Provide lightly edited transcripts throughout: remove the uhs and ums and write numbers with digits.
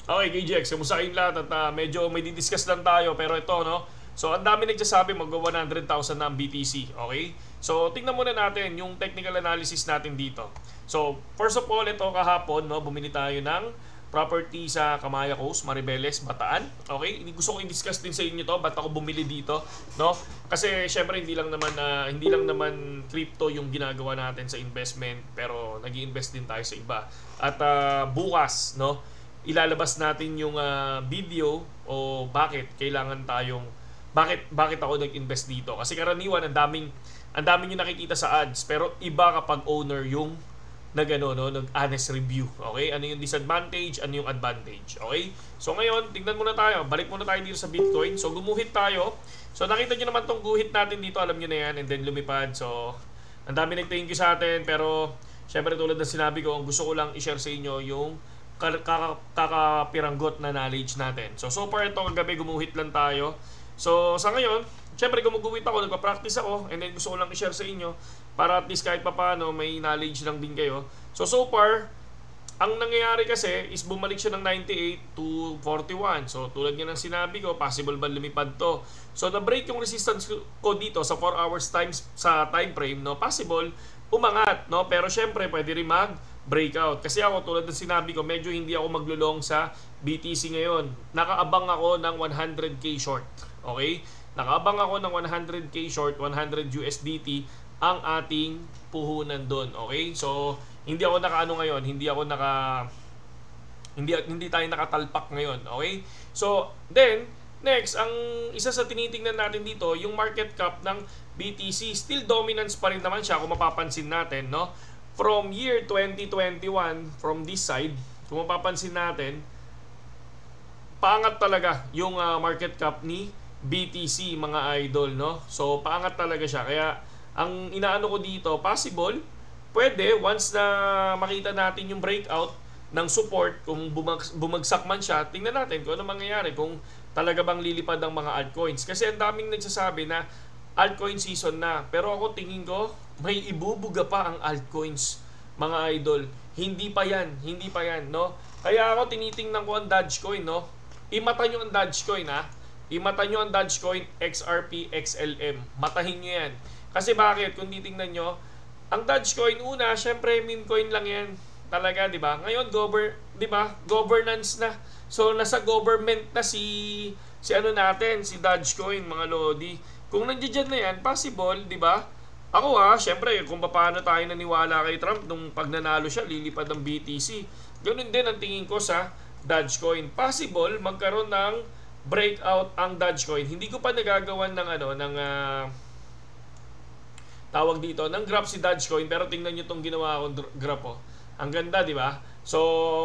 Okay, KGX, kamusta kayong lahat? At medyo may didiscuss lang tayo, pero ito, no? So, ang dami nagsasabi mag-100,000 na ang BTC, okay? So, tingnan muna natin yung technical analysis natin dito. So, first of all, ito kahapon, no, bumili tayo ng property sa Kamaya Coast, Maribeles, Bataan. Okay? Hindi gusto ko i-discuss din sa inyo to, ba't ako bumili dito, no? Kasi syempre hindi lang naman crypto yung ginagawa natin sa investment, pero nag-i-invest din tayo sa iba. At bukas, no, ilalabas natin yung video o bakit ako nag-invest dito. Kasi karaniwan ang daming yung nakikita sa ads, pero iba kapag owner yung nag-honest review. Okay? Ano yung disadvantage, ano yung advantage. Okay? So ngayon, tingnan muna tayo. Balik muna tayo dito sa Bitcoin. So gumuhit tayo. So nakita nyo naman tong guhit natin dito, alam nyo na yan, and then lumipad. So ang dami nag-thank you sa atin, pero syempre tulad ng sinabi ko, ang gusto ko lang i-share sa inyo yung kakapiranggot na knowledge natin. So far ito, kagabi gumuhit lang tayo. So sa ngayon, syempre gumuguhit ako, nagpa-practice ako, and then gusto ko lang i-share sa inyo para at least kahit papaano may knowledge lang din kayo. So far, ang nangyayari kasi is bumalik siya ng 98 to 41. So tulad nga ng sinabi ko, possible ba lumipad to? So na-break yung resistance ko dito sa 4 hours times sa time frame, no? Possible umangat, no? Pero syempre pwede rin mag-breakout. Kasi ako, tulad ng sinabi ko, medyo hindi ako maglulong sa BTC ngayon. Nakaabang ako ng 100k short. Okay? Nakaabang ako ng 100k short, 100 USDT ang ating puhunan doon. Okay? So, hindi tayo nakatalpak ngayon. Okay? So, then, next, ang isa sa tinitingnan natin dito, yung market cap ng BTC, still dominance pa rin naman siya kung mapapansin natin, no? From year 2021, from this side, kung mapapansin natin, paangat talaga yung market cap ni BTC, mga idol, no? So, paangat talaga siya. Kaya, ang inaano ko dito, possible, pwede, once na makita natin yung breakout ng support, kung bumagsak man siya, tingnan natin kung ano mangyayari, kung talaga bang lilipad ang mga altcoins. Kasi ang daming nagsasabi na altcoin season na. Pero ako tingin ko, may ibubuga pa ang altcoins, mga idol. Hindi pa yan, no? Kaya ako tinitingnan ko ang Dogecoin, no? Imata nyo ang Dogecoin, ha? Imata nyo ang Dogecoin XRP XLM. Matahin nyo yan. Kasi bakit? Kung titingnan nyo, ang Dogecoin una, syempre meme coin lang yan. Talaga, di ba? Ngayon, di ba? Governance na. So, nasa government na si Dogecoin, mga lodi. Kung nandiyan na yan, possible, di ba? Ako syempre, kung paano tayo naniwala kay Trump nung pag nanalo siya, lilipad ng BTC. Ganun din ang tingin ko sa Dogecoin. Possible, magkaroon ng breakout ang Dogecoin. Hindi ko pa nagagawan ng tawag dito, ng graph si Dogecoin, pero tingnan nyo itong ginawa akong graph, oh. Ang ganda, di ba? So,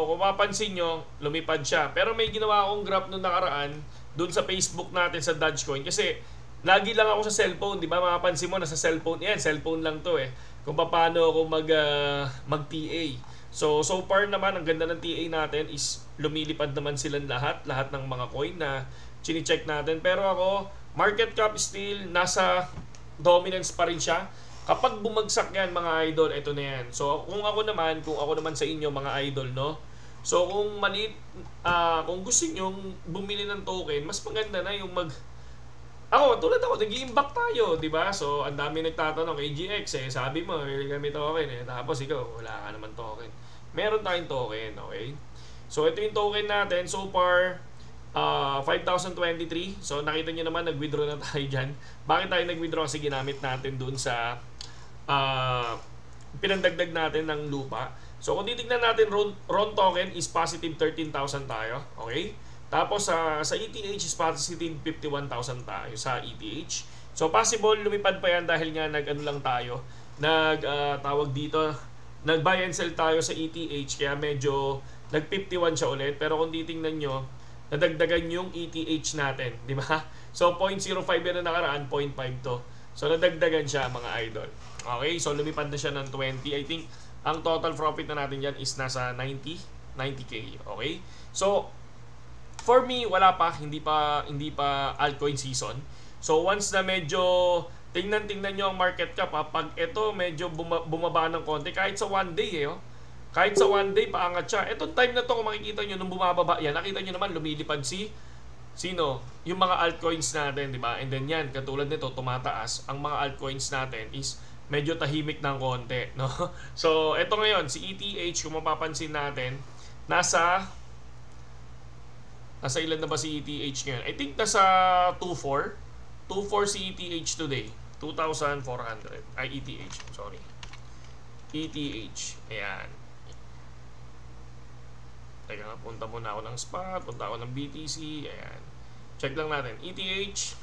kung mapansin nyo, lumipad siya. Pero may ginawa akong graph nung nakaraan dun sa Facebook natin sa Dogecoin. Kasi, lagi lang ako sa cellphone, di ba? Mapapansin mo, nasa cellphone. Yan, cellphone lang to eh. Kung paano ako mag-TA. So far naman, ang ganda ng TA natin is lumilipad naman silang lahat ng mga coin na chine-check natin. Pero ako, market cap still nasa dominance pa rin siya. Kapag bumagsak yan, mga idol, ito na yan. So kung ako naman sa inyo, mga idol, no? So kung kung gusto niyo bumili ng token, mas maganda na yung tulad ako, nag-i-imbak tayo, di ba? So ang dami nagtatanong kay GX sabi mo, kami token tapos ikaw, wala ka naman token. Meron tayong token, okay? So ito yung token natin, so far 5,023. So nakita nyo naman, nag-withdraw na tayo dyan. Bakit tayo nag-withdraw? Kasi ginamit natin dun sa pinandagdag natin ng lupa. So kung titignan natin, RON token is positive 13,000 tayo, okay? Tapos sa ETH is positive 51,000 tayo sa ETH. So possible lumipad pa yan dahil nga nag-buy and sell tayo sa ETH, kaya medyo nag-51 siya ulit. Pero kung titingnan nyo, nadagdagan yung ETH natin, di ba? So 0.05 yan na nakaraan, 0.5 to. So nadagdagan siya, mga idol. Okay, so lumipad na siya ng 20. I think ang total profit na natin dyan is nasa 90k. Okay? So for me, hindi pa altcoin season. So once na medyo tingnan nyo ang market cap, pag ito medyo bumaba ng konti, kahit sa one day Kahit sa one day, paangat siya. Etong time na to, kung makikita nyo, nung bumababa yan, nakita nyo naman, lumilipad sino? Yung mga altcoins natin, di ba? And then yan, katulad nito, tumataas. Ang mga altcoins natin is medyo tahimik ng konti, no? So, eto ngayon, si ETH, kung mapapansin natin, nasa ilan na ba si ETH ngayon? I think nasa 2.4. 2.4 si ETH today. 2,400. Ay, ETH. Sorry. ETH. Ayan. Teka nga, punta muna ako ng spot. Punta ako ng BTC. Ayan. Check lang natin. ETH.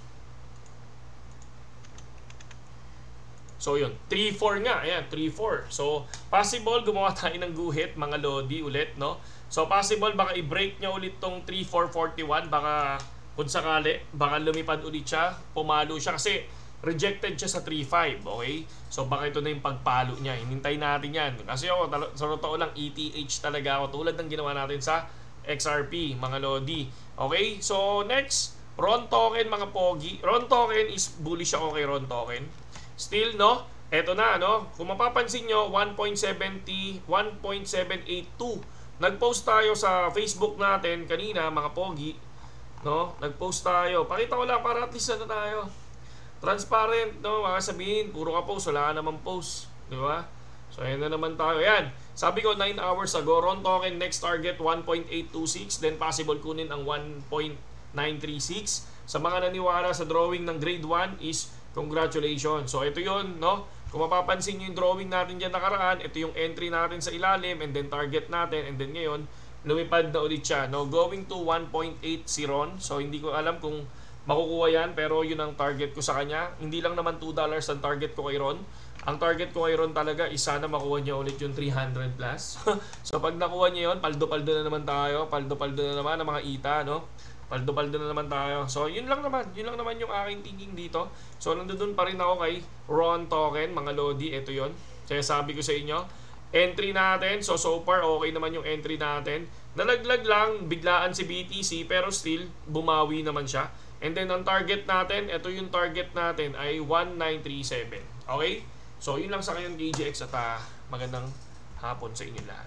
So, yun. 3.4 nga. Ayan, 3.4. So, possible gumawa tayo ng guhit, mga lodi ulit, no? So, possible baka i-break niya ulit tong 3.441. Baka, kung sakali, baka lumipad ulit siya. Pumalo siya. Kasi, rejected siya sa 3.5. Okay? So, baka ito na yung pagpalo niya. Hinintay natin yan. Kasi ako, sa totoo lang, ETH talaga ako. Tulad ng ginawa natin sa XRP, mga lodi. Okay? So, next, RON token, mga pogi. RON token is bullish ako kay RON token. Still, no? Eto na, no? Kung mapapansin nyo, 1.782. Nag-post tayo sa Facebook natin kanina, mga pogi. No? Nag-post tayo. Pakita ko lang para at least ano tayo. Transparent, no? Makasabihin, puro ka post, wala ka naman post. Di ba? So, ayan na naman tayo. Ayan. Sabi ko, 9 hours ago, RON token, next target, 1.826. Then, possible kunin ang 1.936. Sa mga naniwala sa drawing ng grade 1 is, congratulations. So, ito yun, no? Kung mapapansin nyo yung drawing natin dyan nakaraan, ito yung entry natin sa ilalim, and then target natin, and then ngayon, lumipad na ulit siya, no? Going to 1.8 si RON. So, hindi ko alam kung makukuha yan, pero yun ang target ko sa kanya. Hindi lang naman $2 ang target ko kay Ron. Ang target ko kay Ron talaga is sana makuha niya ulit yung 300 plus. So pag nakuha niya yun, paldo-paldo na naman tayo. Paldo-paldo na naman ang mga ita, no? Paldo-paldo na naman tayo. So yun lang naman yung aking thinking dito. So nandoon pa rin ako kay Ron token, mga lodi. Ito yun. Kaya sabi ko sa inyo, entry natin. So far okay naman yung entry natin. Nalaglag lang, biglaan si BTC, pero still bumawi naman siya. And then, ang target natin, ito yung target natin ay 1937. Okay? So, yun lang sa ngayon, KGX, at magandang hapon sa inyo lahat.